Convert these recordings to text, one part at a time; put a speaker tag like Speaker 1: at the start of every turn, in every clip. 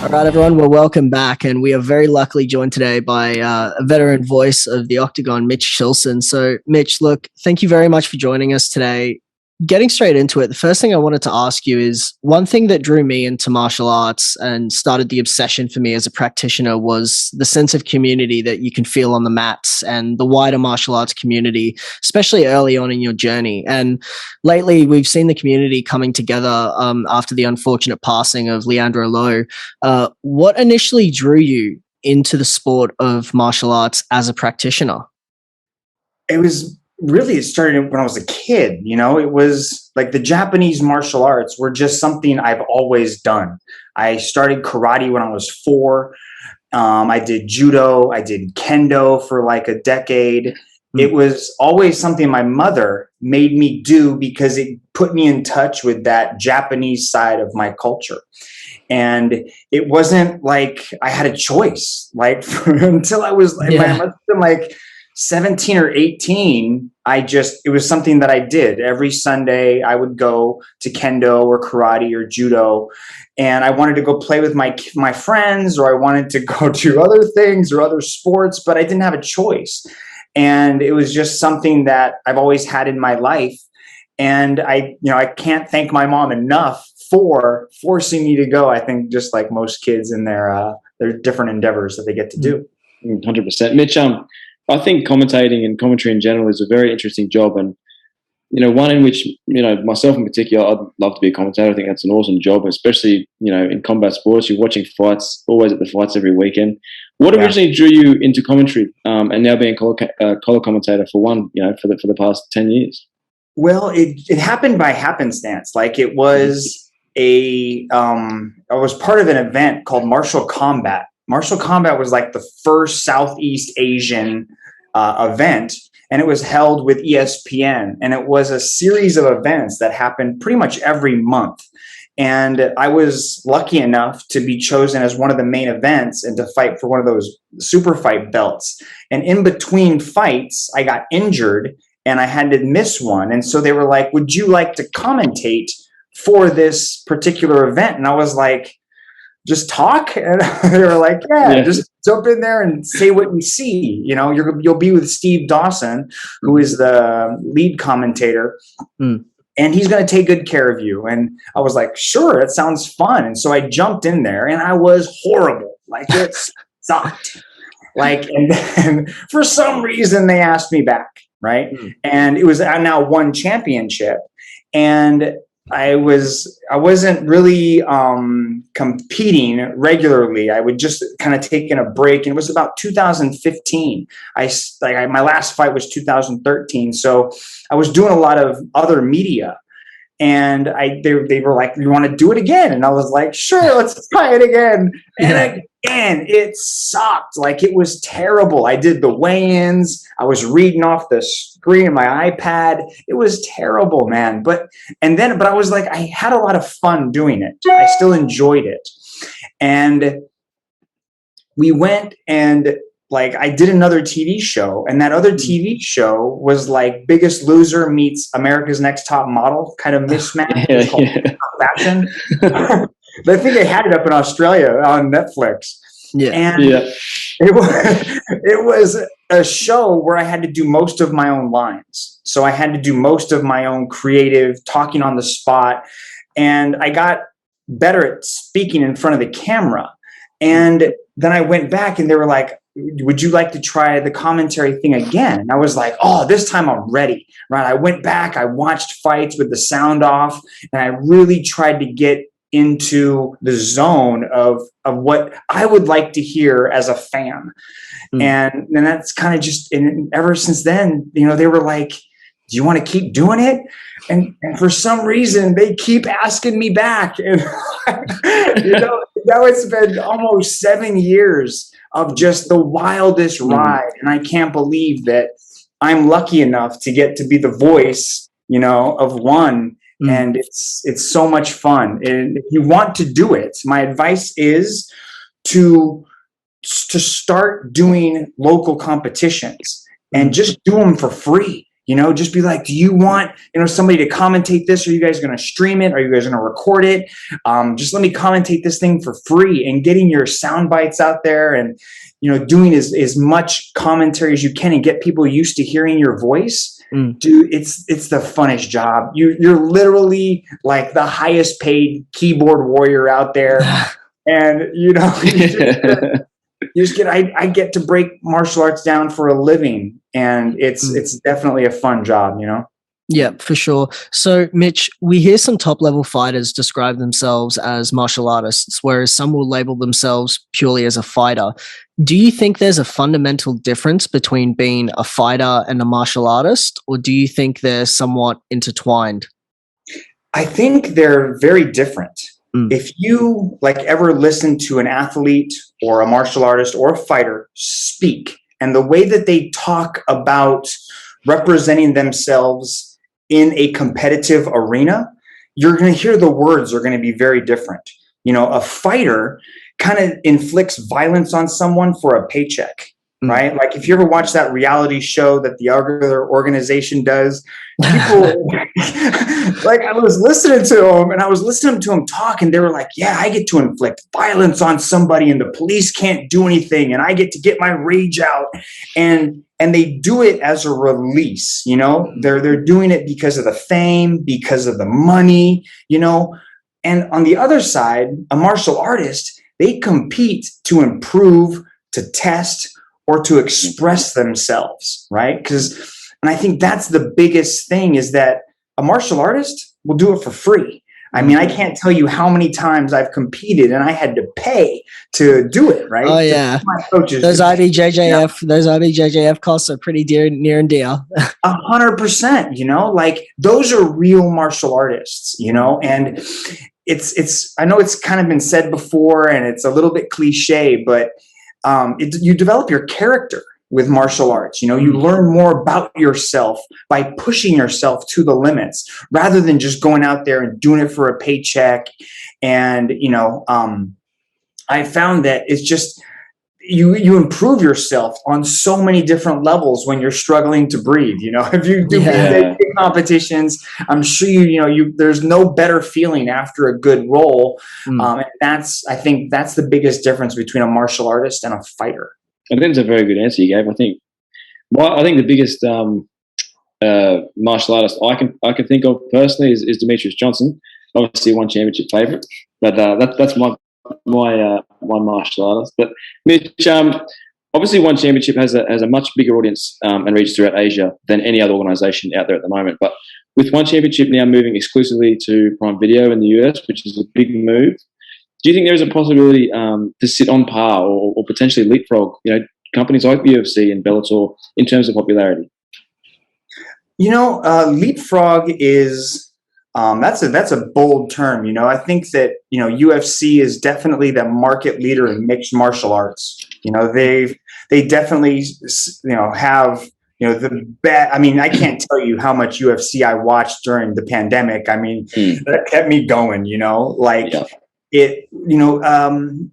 Speaker 1: All right, everyone. Well, welcome back. And we are very luckily joined today by a veteran voice of the Octagon, Mitch Chilson. So, Mitch, look, thank you very much for joining us today. Getting straight into it, the first thing I wanted to ask you is one thing that drew me into martial arts and started the obsession for me as a practitioner was the sense of community that you can feel on the mats and the wider martial arts community, especially early on in your journey. And lately, we've seen the community coming together after the unfortunate passing of Leandro Lo. What initially drew you into the sport of martial arts as a practitioner?
Speaker 2: It started when I was a kid. It was like the Japanese martial arts were just something I've always done. I started karate when I was 4. I did judo. I did kendo for like a decade. It was always something my mother made me do because it put me in touch with that Japanese side of my culture. And it wasn't like I had a choice, like until I was like, I must have been like 17 or 18. It was something that I did every Sunday. I would go to kendo or karate or judo, and I wanted to go play with my friends, or I wanted to go do other things or other sports, but I didn't have a choice. And it was just something that I've always had in my life. And I can't thank my mom enough for forcing me to go. I think just like most kids in their different endeavors that they get to do.
Speaker 3: 100%. Mitch, I think commentating and commentary in general is a very interesting job, and one in which myself in particular, I'd love to be a commentator. I think that's an awesome job, especially in combat sports. You're watching fights, always at the fights every weekend. What originally drew you into commentary, and now being a color commentator for the past 10 years?
Speaker 2: Well, it happened by happenstance. Like it was I was part of an event called Martial Combat. Martial Combat was like the first Southeast Asian event, and it was held with ESPN. And it was a series of events that happened pretty much every month. And I was lucky enough to be chosen as one of the main events and to fight for one of those super fight belts. And in between fights, I got injured and I had to miss one. And so they were like, would you like to commentate for this particular event? And I was like, just talk. And they were like, just jump in there and say what you see. You'll be with Steve Dawson, who is the lead commentator, and he's going to take good care of you. And I was like, sure, that sounds fun. And so I jumped in there, and I was horrible. Like it sucked. And then for some reason they asked me back, right? And it was now one championship, and I wasn't really competing regularly. I would just kind of taking a break. And it was about 2015. My last fight was 2013. So I was doing a lot of other media. And they were like, you want to do it again? And I was like, sure, let's try it again. And again, it sucked. Like it was terrible. I did the weigh-ins. I was reading off the screen of my iPad. It was terrible, man. But I was like, I had a lot of fun doing it. I still enjoyed it. And we went and I did another TV show, and that other TV show was like Biggest Loser meets America's Next Top Model kind of mismatch. It's called Fashion. But I think they had it up in Australia on Netflix. It was a show where I had to do most of my own lines. So I had to do most of my own creative talking on the spot. And I got better at speaking in front of the camera. And then I went back and they were like, would you like to try the commentary thing again? And I was like, oh, this time I'm ready, right? I went back, I watched fights with the sound off, and I really tried to get into the zone of what I would like to hear as a fan. And that's kind of just, and ever since then, they were like, do you want to keep doing it? And for some reason, they keep asking me back. And, now it's been almost 7 years of just the wildest ride. And I can't believe that I'm lucky enough to get to be the voice, of one. And it's so much fun. And if you want to do it, my advice is to start doing local competitions and just do them for free. Just be like, do you want, somebody to commentate this? Are you guys going to stream it? Are you guys going to record it? Just let me commentate this thing for free, and getting your sound bites out there, and, doing as much commentary as you can, and get people used to hearing your voice. Dude, it's the funnest job. You're literally like the highest paid keyboard warrior out there. And, I get to break martial arts down for a living, and it's definitely a fun job,
Speaker 1: Yeah, for sure. So, Mitch, we hear some top-level fighters describe themselves as martial artists, whereas some will label themselves purely as a fighter. Do you think there's a fundamental difference between being a fighter and a martial artist, or do you think they're somewhat intertwined?
Speaker 2: I think they're very different. If you ever listen to an athlete or a martial artist or a fighter speak, and the way that they talk about representing themselves in a competitive arena, you're going to hear the words are going to be very different. A fighter kind of inflicts violence on someone for a paycheck, right? Like if you ever watch that reality show that the other organization does, people I was listening to them, and I was listening to them talk, and they were like, yeah, I get to inflict violence on somebody and the police can't do anything, and I get to get my rage out, and they do it as a release. They're doing it because of the fame, because of the money, and on the other side, a martial artist, they compete to improve, to test, or to express themselves, right? And I think that's the biggest thing, is that a martial artist will do it for free. I mean, I can't tell you how many times I've competed and I had to pay to do it, right?
Speaker 1: Oh, yeah. Those IBJJF costs are pretty near and dear.
Speaker 2: 100%, those are real martial artists, and it's I know it's kind of been said before, and it's a little bit cliche, but you develop your character with martial arts. You learn more about yourself by pushing yourself to the limits, rather than just going out there and doing it for a paycheck. And, I found that it's just, you improve yourself on so many different levels when you're struggling to breathe. If you do big competitions, I'm sure there's no better feeling after a good roll. And I think that's the biggest difference between a martial artist and a fighter.
Speaker 3: I think it's a very good answer you gave. I think the biggest martial artist I can think of personally is Demetrius Johnson. Obviously, one championship favourite, but that's my martial artist. But Mitch, obviously, one championship has a much bigger audience and reach throughout Asia than any other organisation out there at the moment. But with one championship now moving exclusively to Prime Video in the US, which is a big move, do you think there is a possibility to sit on par or potentially leapfrog, companies like UFC and Bellator in terms of popularity?
Speaker 2: Leapfrog is that's a bold term. I think that UFC is definitely the market leader in mixed martial arts. They definitely have the bet. I mean, I can't tell you how much UFC I watched during the pandemic. I mean, that kept me going.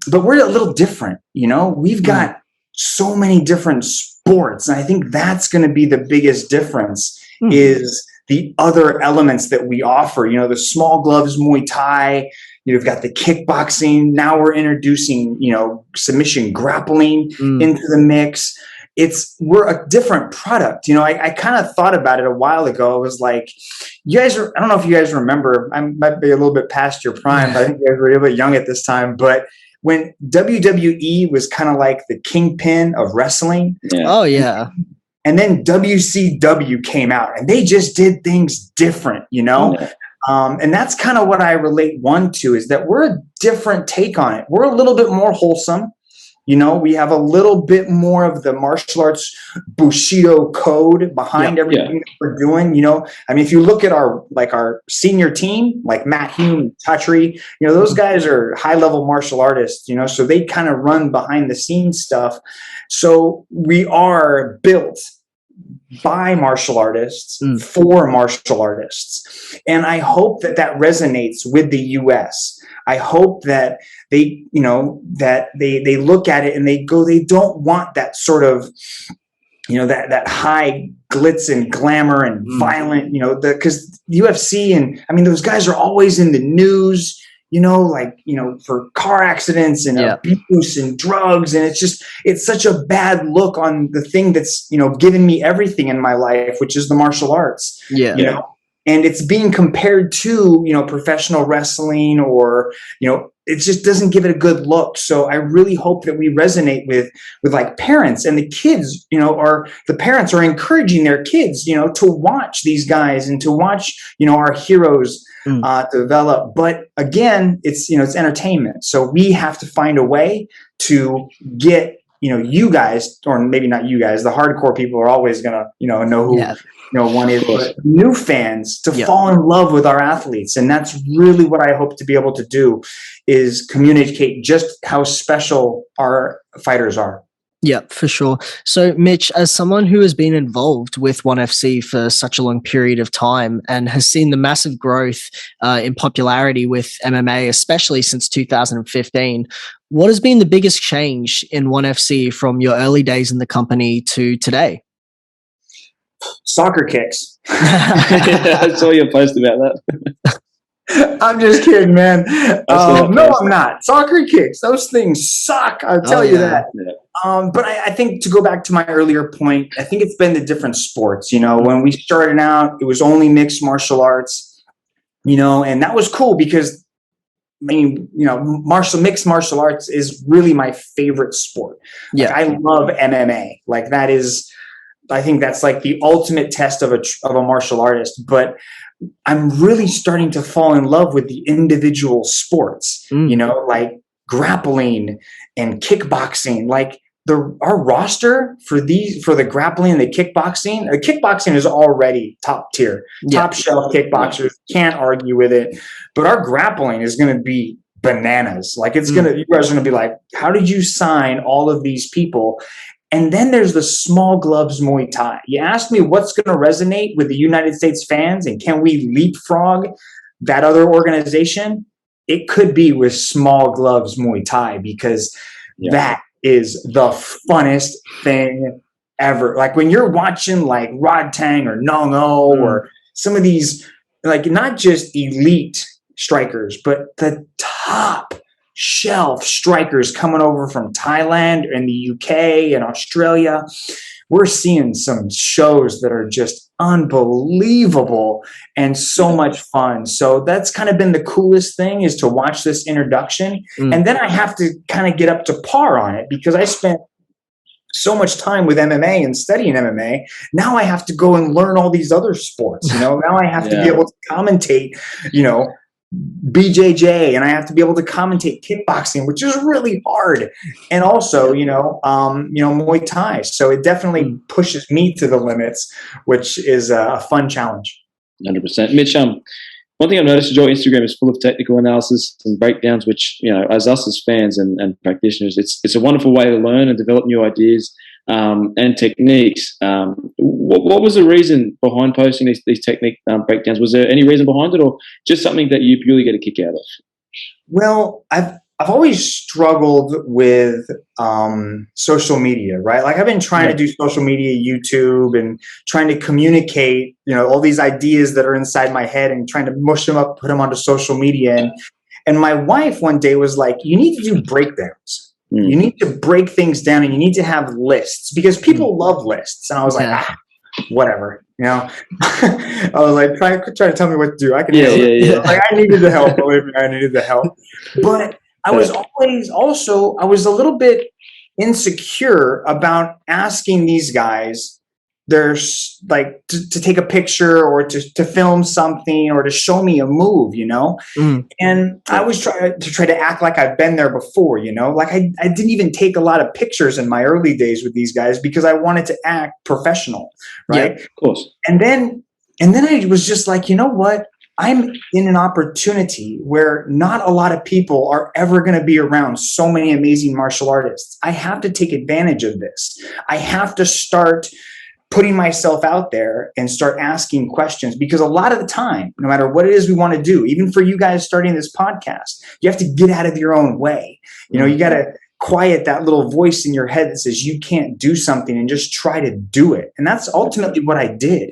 Speaker 2: But we're a little different, we've got so many different sports. And I think that's going to be the biggest difference is the other elements that we offer, the small gloves, Muay Thai, you've got the kickboxing. Now we're introducing, submission grappling into the mix. We're a different product. I kind of thought about it a while ago. I was like, I don't know if you guys remember, I might be a little bit past your prime, but I think you guys were a little bit young at this time. But when WWE was kind of like the kingpin of wrestling.
Speaker 1: Yeah. Oh, yeah.
Speaker 2: And then WCW came out and they just did things different, Yeah. And that's kind of what I relate one to, is that we're a different take on it. We're a little bit more wholesome. We have a little bit more of the martial arts Bushido code behind everything that we're doing. I mean, if you look at our senior team, like Matt Hume, Touchery, those guys are high level martial artists, so they kind of run behind the scenes stuff. So we are built by martial artists for martial artists. And I hope that resonates with the US. I hope that they look at it and they don't want that sort of that high glitz and glamour and violent, because UFC and I mean, those guys are always in the news, for car accidents and abuse and drugs. And it's such a bad look on the thing that's, given me everything in my life, which is the martial arts, and it's being compared to, professional wrestling or, it just doesn't give it a good look. So I really hope that we resonate with like parents and the kids, the parents are encouraging their kids, to watch these guys and to watch, our heroes develop. But again, it's entertainment. So we have to find a way to get, you guys, or maybe not you guys, the hardcore people are always going to, know who, one is, but new fans to fall in love with our athletes. And that's really what I hope to be able to do, is communicate just how special our fighters are.
Speaker 1: Yeah, for sure. So, Mitch, as someone who has been involved with ONE FC for such a long period of time and has seen the massive growth in popularity with MMA, especially since 2015, what has been the biggest change in ONE FC from your early days in the company to today?
Speaker 2: Soccer kicks.
Speaker 3: I saw your post about that.
Speaker 2: I'm just kidding, man. No, I'm not. Soccer kicks, those things suck. I'll tell you that. Yeah. But I think, to go back to my earlier point, I think it's been the different sports. When we started out, it was only mixed martial arts, and that was cool because, mixed martial arts is really my favorite sport. Yeah. I love MMA. I think that's like the ultimate test of a martial artist. But I'm really starting to fall in love with the individual sports, like grappling and kickboxing. Like our roster for the grappling and the kickboxing is already top tier, top shelf kickboxers. Can't argue with it. But our grappling is going to be bananas. Like you guys are going to be like, how did you sign all of these people? And then there's the small gloves Muay Thai. You asked me what's going to resonate with the United States fans and can we leapfrog that other organization? It could be with small gloves Muay Thai, because that is the funnest thing ever. Like when you're watching like Rod Tang or Nong O or some of these, like not just elite strikers, but the top shelf strikers coming over from Thailand and the UK and Australia. We're seeing some shows that are just unbelievable and so much fun. So that's kind of been the coolest thing, is to watch this introduction. And then I have to kind of get up to par on it, because I spent so much time with MMA and studying MMA. Now I have to go and learn all these other sports. Now I have to be able to commentate, BJJ, and I have to be able to commentate kickboxing, which is really hard, and also Muay Thai. So it definitely pushes me to the limits, which is a fun challenge.
Speaker 3: 100%. Mitch, one thing I've noticed is your Instagram is full of technical analysis and breakdowns, which as us as fans and practitioners, it's a wonderful way to learn and develop new ideas and techniques. What was the reason behind posting these technique breakdowns? Was there any reason behind it, or just something that you purely get a kick out of?
Speaker 2: Well, I've always struggled with social media, right? Like I've been trying to do social media, YouTube, and trying to communicate, all these ideas that are inside my head and trying to mush them up, put them onto social media. And my wife one day was like, you need to do breakdowns. You need to break things down, and you need to have lists, because people love lists. And I was like, whatever, I was like, try to tell me what to do. I can do it. Like I needed the help. Believe me, I needed the help. But I was I was a little bit insecure about asking these guys, there's like to take a picture or to film something or to show me a move, and I was trying to act like I've been there before, like I didn't even take a lot of pictures in my early days with these guys because I wanted to act professional. Right.
Speaker 3: Yeah, of course.
Speaker 2: And then I was just like, you know what? I'm in an opportunity where not a lot of people are ever going to be around so many amazing martial artists. I have to take advantage of this. I have to start putting myself out there and start asking questions, because a lot of the time, no matter what it is we want to do, even for you guys starting this podcast, you have to get out of your own way. You got to quiet that little voice in your head that says you can't do something and just try to do it. And that's ultimately what I did.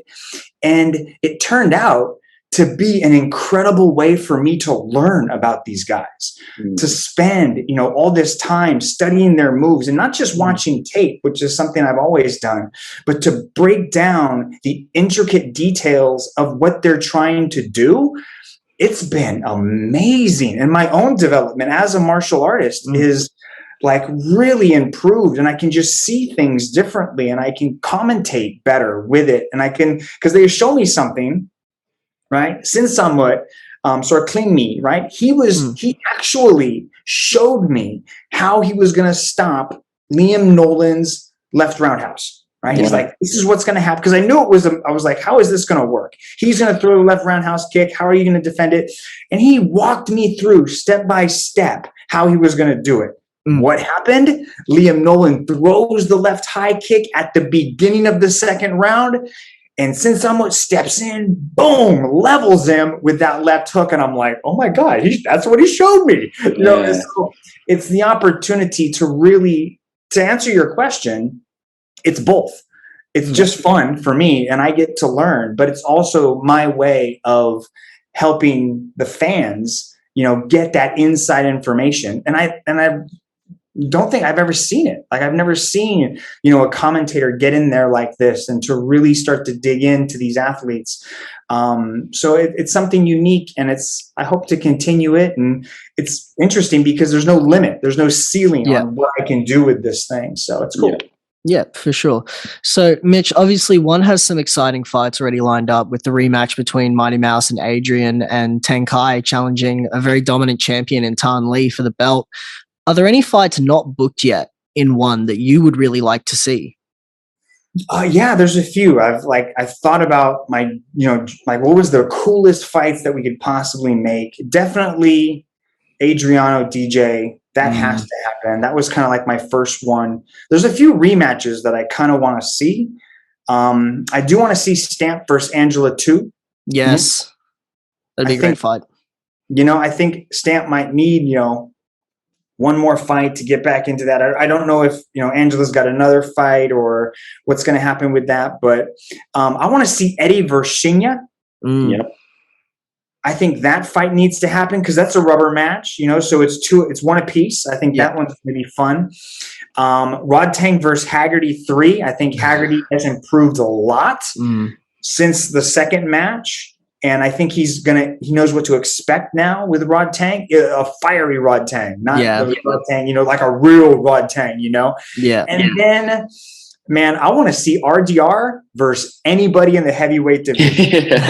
Speaker 2: And it turned out to be an incredible way for me to learn about these guys, to spend, all this time studying their moves and not just watching tape, which is something I've always done, but to break down the intricate details of what they're trying to do. It's been amazing. And my own development as a martial artist is like really improved, and I can just see things differently, and I can commentate better with it. And I can, because they show me something, right? Sin Samut, sort of clean me, right? He actually showed me how he was going to stop Liam Nolan's left roundhouse, right? Yeah. He's like, this is what's going to happen. Because I knew it was, I was like, how is this going to work? He's going to throw the left roundhouse kick. How are you going to defend it? And he walked me through step by step how he was going to do it. What happened? Liam Nolan throws the left high kick at the beginning of the second round. And since someone steps in, boom, levels him with that left hook. And I'm like, oh my God, that's what he showed me. So it's the opportunity to answer your question, it's both. It's just fun for me and I get to learn, but it's also my way of helping the fans, get that inside information. And I don't think I've ever seen it. Like I've never seen, a commentator get in there like this and to really start to dig into these athletes. So it's something unique, and I hope to continue it. And it's interesting because there's no limit. There's no ceiling on what I can do with this thing. So it's cool.
Speaker 1: Yeah, for sure. So, Mitch, obviously one has some exciting fights already lined up with the rematch between Mighty Mouse and Adrian, and Tang challenging a very dominant champion in Tan Lee for the belt. Are there any fights not booked yet in one that you would really like to see?
Speaker 2: Yeah, there's a few. I've thought about my, what was the coolest fights that we could possibly make? Definitely Adriano DJ. That has to happen. That was kind of like my first one. There's a few rematches that I kind of want to see. I do want to see Stamp versus Angela too.
Speaker 1: Yes. That'd be a great fight.
Speaker 2: I think Stamp might need, one more fight to get back into that. I don't know if, Angela's got another fight or what's going to happen with that, but I want to see Eddie versus Shinya.
Speaker 3: Yep.
Speaker 2: I think that fight needs to happen because that's a rubber match, so it's one apiece. I think that one's going to be fun. Rod Tang versus Haggerty 3. I think Haggerty has improved a lot since the second match. And I think he knows what to expect now with Rod Tang, a fiery Rod Tang, not the Rod Tang, like a real Rod Tang,
Speaker 1: Yeah.
Speaker 2: And then, man, I want to see RDR versus anybody in the heavyweight division.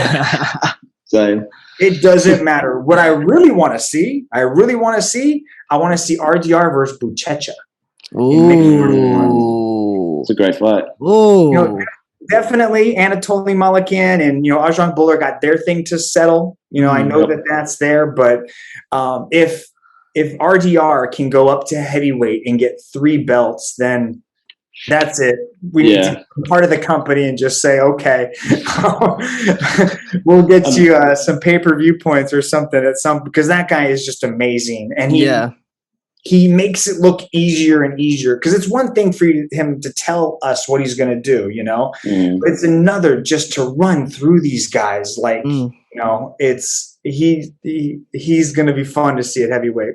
Speaker 3: Same.
Speaker 2: It doesn't matter. What I really want to see, I want to see RDR versus Buchecha.
Speaker 1: Ooh.
Speaker 3: It's a great fight.
Speaker 1: Ooh.
Speaker 2: Definitely Anatoly Malakian and, Ajang Buller got their thing to settle. I know that's there, but if RDR can go up to heavyweight and get 3 belts, then that's it. We need to be part of the company and just say, okay, we'll get you some pay-per-view points or something because that guy is just amazing. And he makes it look easier and easier because it's one thing for him to tell us what he's going to do, but it's another just to run through these guys. Like, he's going to be fun to see at heavyweight.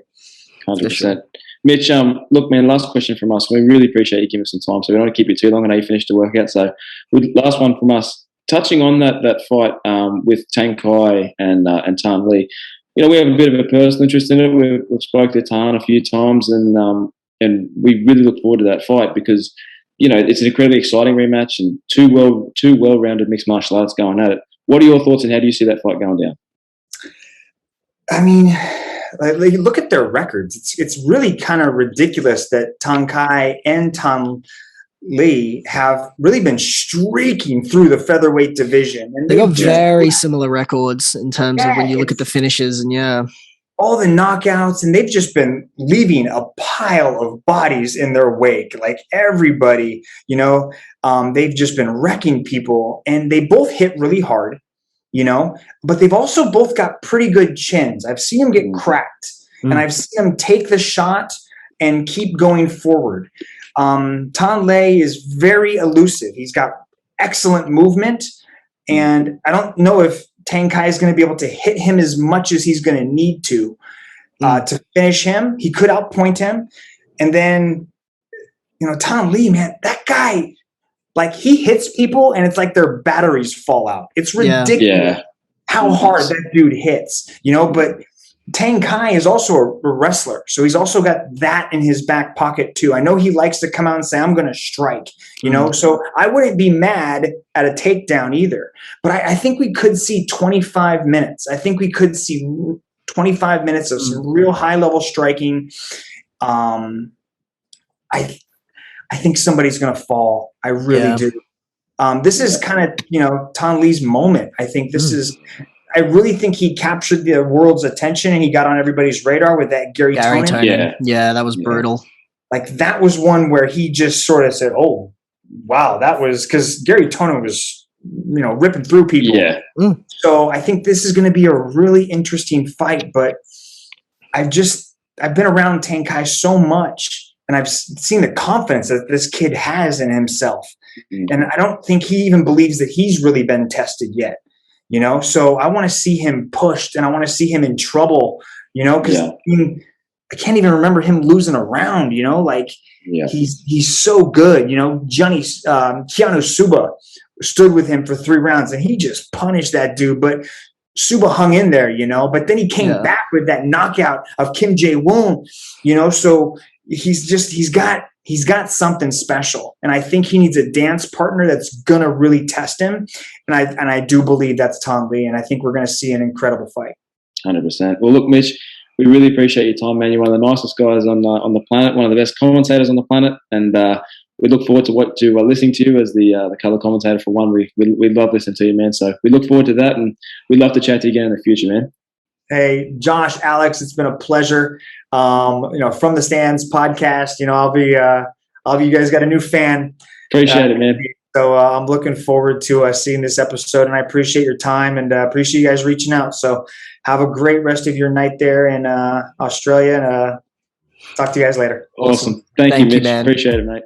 Speaker 3: 100%. Mitch, look, man, last question from us. We really appreciate you giving us some time, so we don't want to keep you too long. I know you finished the workout, so last one from us. Touching on that fight with Tang Kai and Tan Lee, we have a bit of a personal interest in it. We've spoke to Tan a few times, and we really look forward to that fight because it's an incredibly exciting rematch and two well-rounded mixed martial arts going at it. What are your thoughts, and how do you see that fight going down?
Speaker 2: I mean, look at their records. It's really kind of ridiculous that Tang Kai and Tan Lee have really been streaking through the featherweight division. And
Speaker 1: they got very similar records in terms of when you look at the finishes and
Speaker 2: all the knockouts, and they've just been leaving a pile of bodies in their wake. Like everybody, they've just been wrecking people, and they both hit really hard, but they've also both got pretty good chins. I've seen them get cracked, and I've seen them take the shot and keep going forward. Tan Le is very elusive. He's got excellent movement, and I don't know if Tang Kai is going to be able to hit him as much as he's going to need to finish him. He could outpoint him. And then, Tan Le, man, that guy, like, he hits people and it's like their batteries fall out. It's ridiculous how hard that dude hits, but Tang Kai is also a wrestler. So he's also got that in his back pocket too. I know he likes to come out and say, I'm going to strike, so I wouldn't be mad at a takedown either. But I think we could see 25 minutes. I think we could see 25 minutes of some real high level striking. I think somebody's going to fall. I really do. This is kind of, Tan Le's moment. I think I really think he captured the world's attention and he got on everybody's radar with that Gary Tonin.
Speaker 1: Yeah, that was brutal.
Speaker 2: Like, that was one where he just sort of said, oh, wow, that was, because Gary Tonin was, ripping through people.
Speaker 3: Yeah.
Speaker 2: So I think this is going to be a really interesting fight, but I've been around Tang Kai so much, and I've seen the confidence that this kid has in himself. And I don't think he even believes that he's really been tested yet, So I want to see him pushed, and I want to see him in trouble, because I can't even remember him losing a round, he's so good, Keanu Suba stood with him for 3 rounds and he just punished that dude, but Suba hung in there, but then he came back with that knockout of Kim Jae-woon, so he's got something special, and I think he needs a dance partner that's gonna really test him, and I do believe that's Tan Le, and I think we're gonna see an incredible fight.
Speaker 3: 100%. Well, look, Mitch, we really appreciate your time, man. You're one of the nicest guys on the planet, one of the best commentators on the planet, and we look forward to listening to you as the color commentator for one. We love listening to you, man. So we look forward to that, and we'd love to chat to you again in the future, man.
Speaker 2: Hey, Josh, Alex, it's been a pleasure. From the Stands podcast, you guys got a new fan.
Speaker 3: Appreciate it, man.
Speaker 2: So I'm looking forward to seeing this episode, and I appreciate your time and appreciate you guys reaching out. So have a great rest of your night there in Australia, and talk to you guys later.
Speaker 3: Awesome. Thank you, Mitch. Man. Appreciate it, mate.